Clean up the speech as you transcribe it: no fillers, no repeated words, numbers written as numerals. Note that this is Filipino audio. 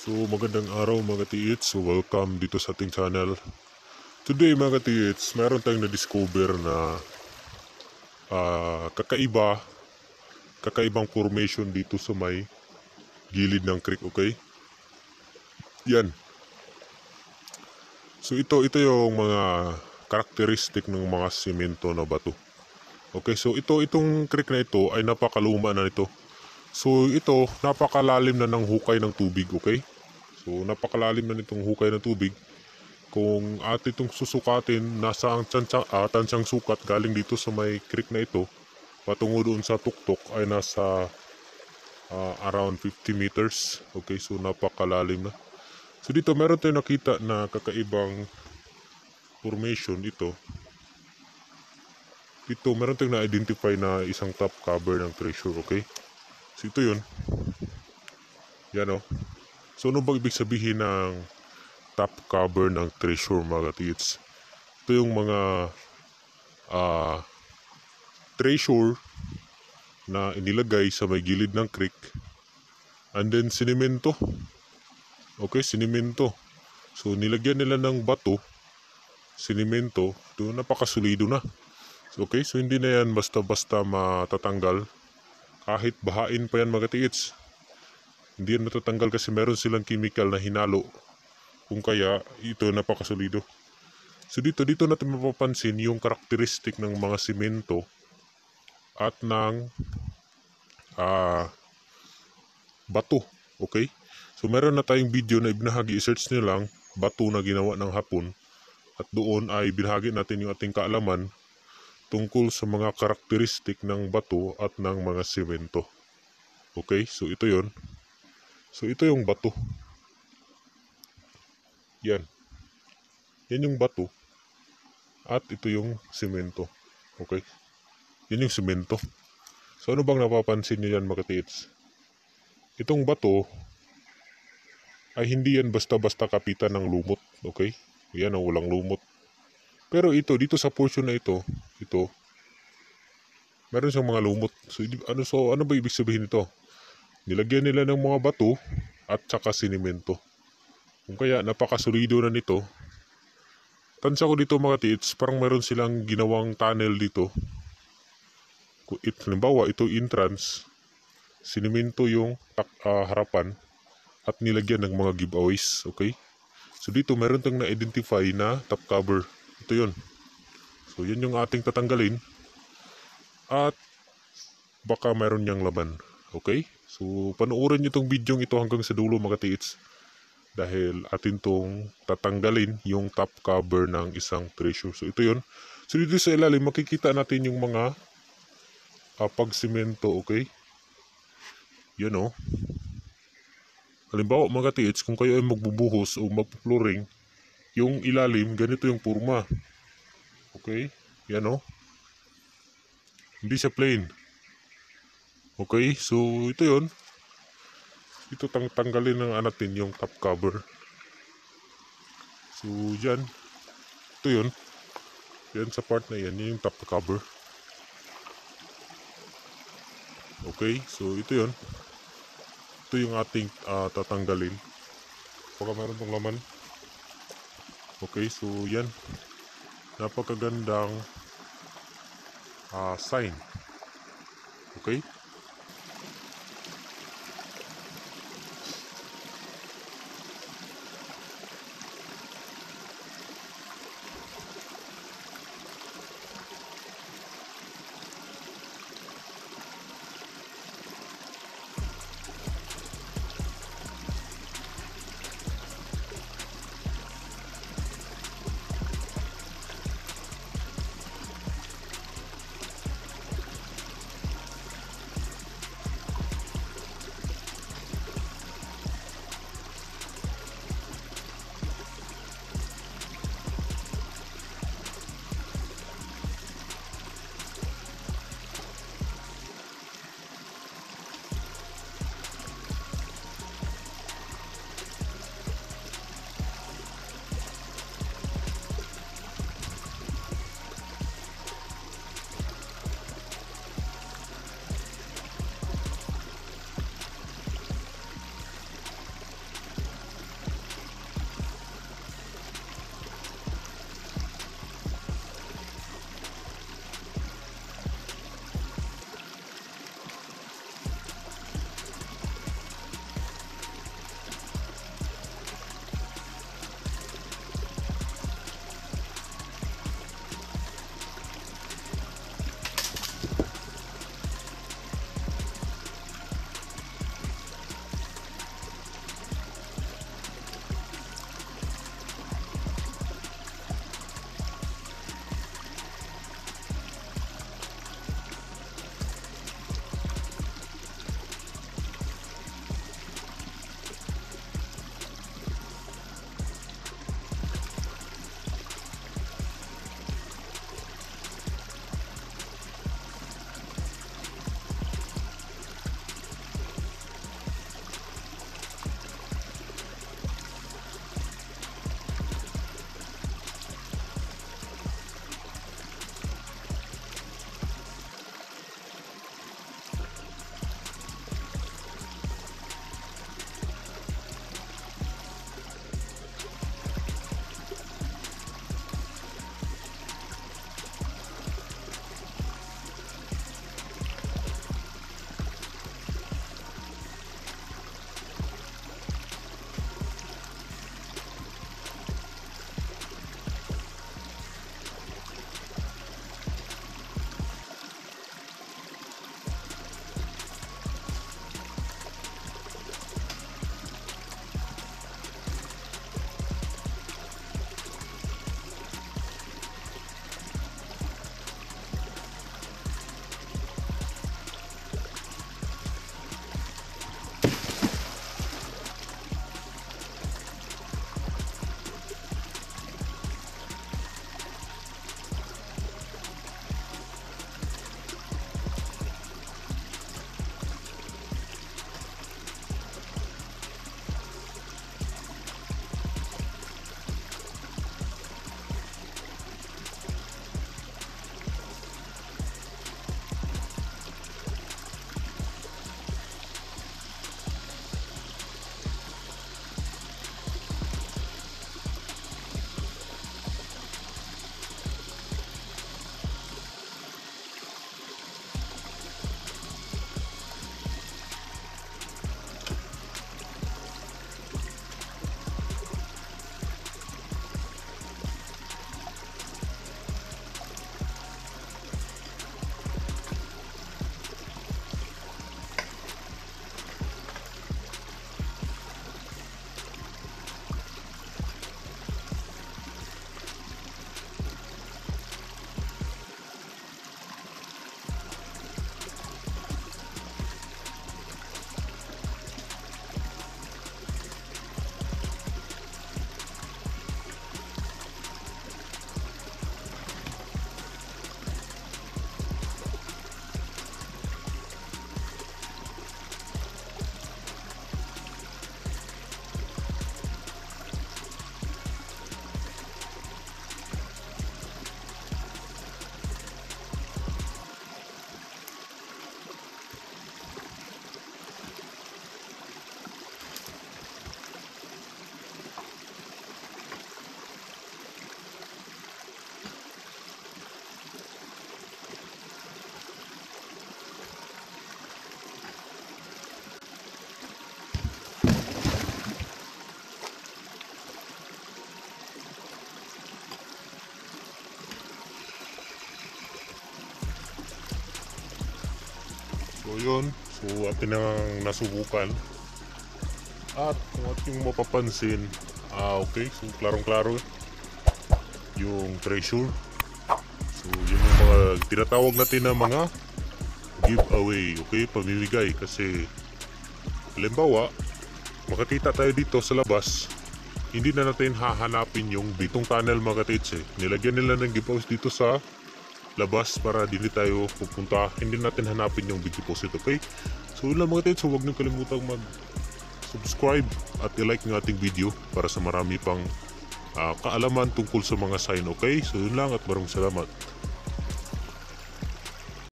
So magandang araw mga tiits, so welcome dito sa ating channel. Today mga tiits, meron tayong na-discover na kakaibang formation dito sa may gilid ng creek, okay? Yan. So ito yung mga karakteristik ng mga simento na bato. Okay, so itong creek na ito ay napakaluma na ito. So ito, napakalalim na ng hukay ng tubig, okay? So napakalalim na nitong hukay ng tubig. Kung atin itong susukatin, nasa ang tansang sukat galing dito sa may creek na ito patungo doon sa tuktok ay nasa around 50 meters. Okay, so napakalalim na. So dito meron tayong nakita na kakaibang formation ito. Dito meron tayong na-identify na isang top cover ng treasure, okay? So ito yun. Yan o. So ano ba ibig sabihin ng top cover ng treasure mga tiits? Ito yung mga treasure na inilagay sa may gilid ng creek and then sinimento. Okay, sinimento. So nilagyan nila ng bato, sinimento, ito napakasulido na. So, okay, so hindi na yan basta-basta matatanggal. Kahit bahain pa yan mga tiits, hindi yan matatanggal kasi meron silang chemical na hinalo. Kung kaya, ito napakasulido. So dito natin mapapansin yung karakteristik ng mga simento at ng bato. Okay? So meron na tayong video na ibinahagi, i-search nyo lang, bato na ginawa ng Hapon. At doon ay binahagi natin yung ating kaalaman tungkol sa mga karakteristik ng bato at ng mga simento. Okay? So ito yon. So ito yung bato. Yan. Yan yung bato. At ito yung simento. Okay? Yan yung simento. So ano bang napapansin nyo yan mga tiits? Itong bato ay hindi yan basta-basta kapitan ng lumot. Okay? Yan ang walang lumot. Pero ito, dito sa portion na ito, meron siyang mga lumot. So ano ba ibig sabihin nito? Nilagyan nila ng mga bato at saka sinimento. Kung kaya napakasulido na nito. Tansya ko dito mga tiits, parang meron silang ginawang tunnel dito. Halimbawa, ito entrance, sinimento yung harapan at nilagyan ng mga giveaways. Okay? So dito meron tayong na-identify na top cover. Ito yun. So yun yung ating tatanggalin. At baka meron niyang laman. Okay? So panoorin nyo itong video ito hanggang sa dulo mga tiits. Dahil atin tong tatanggalin yung top cover ng isang treasure. So ito yun. So dito sa ilalim makikita natin yung mga pagsimento. Okay? Yan o. Halimbawa mga tiits, kung kayo ay magbubuhos o magpo-flooring, yung ilalim, ganito yung purma. Okay? Yan o. Hindi siya plain. Okay? So, ito yun. Ito tanggalin ng natin yung top cover. So, yan. Ito yun. Yan sa part na yan. Yan yung top cover. Okay? So, ito yun. Ito yung ating tatanggalin. Baka meron pong laman. Okay, so yan. Napakagandang sign. Okay? yun, so atin ang nasubukan. At kung ating mapapansin, okay, so klarong-klaro yung treasure. So yun yung mga tinatawag natin na mga giveaway, okay, pamimigay. Kasi halimbawa, makakita tayo dito sa labas, hindi na natin hahanapin yung bitong tunnel mga katits eh. Nilagyan nila ng giveaways dito sa labas para hindi tayo pupunta, hindi natin hanapin yung big deposit, okay? So yun lang mga katits, so huwag niyong kalimutang mag-subscribe at i-like ng ating video para sa marami pang kaalaman tungkol sa mga sign, okay? So yun lang at maraming salamat.